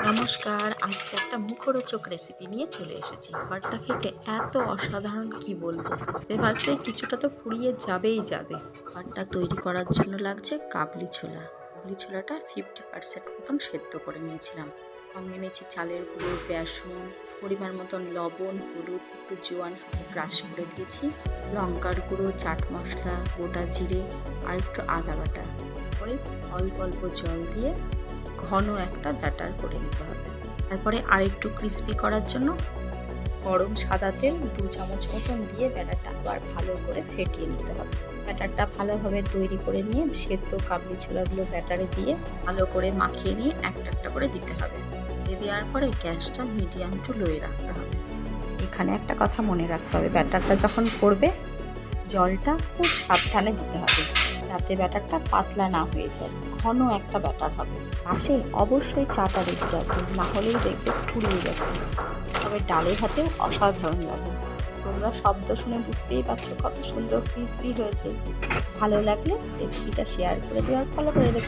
নমস্কার, আজকে একটা মুখরোচক রেসিপি নিয়ে চলে এসেছি। খাবারটা খেতে এত অসাধারণ কি বলবো। ভাজতে ভাজতে কিছুটা তো ফুরিয়ে যাবেই যাবে। খাবারটা তৈরি করার জন্য লাগছে কাবলি ছোলা। কাবলি ছোলাটা 50% মতন সেদ্ধ করে নিয়েছিলাম। সঙ্গে নিয়েছি চালের গুঁড়ো, বেসন, পরিমাণ মতন লবণ, হলুদ, একটু জোয়ান হাতে ক্রাশ করে দিয়েছি, লঙ্কার গুঁড়ো, চাট মশলা, গোটা জিরে আর একটু আদা বাটা। পরে অল্প অল্প জল দিয়ে ঘন একটা ব্যাটার করে নিতে হবে। তারপরে আরেকটু ক্রিস্পি করার জন্য গরম সাদা তেল 2 চামচ মতন দিয়ে ব্যাটারটা আবার ভালো করে ফেটিয়ে নিতে হবে। ব্যাটারটা ভালোভাবে তৈরি করে নিয়ে সেদ্ধ কাবলি ছোলাগুলো ব্যাটারে দিয়ে ভালো করে মাখিয়ে নিয়ে একটা একটা করে দিতে হবে। দিয়ে দেওয়ার পরে গ্যাসটা মিডিয়াম টু লোয়ে রাখতে হবে। এখানে একটা কথা মনে রাখতে হবে, ব্যাটারটা যখন করবে জলটা খুব সাবধানে দিতে হবে যাতে ব্যাটারটা পাতলা না হয়ে যায়। ঘন একটা ব্যাটার হবে। পাশে অবশ্যই চাটা রেডি রাখবে, না হলেই দেখবে ফুরিয়ে গেছে। তবে ডালের হাতেও অসাধারণ লাগে। তোমরা শব্দ শুনে বুঝতেই পারছো কত সুন্দর ক্রিসপি হয়েছে। ভালো লাগলে রেসিপিটা শেয়ার করে দিও আর ফলো করে রেখো।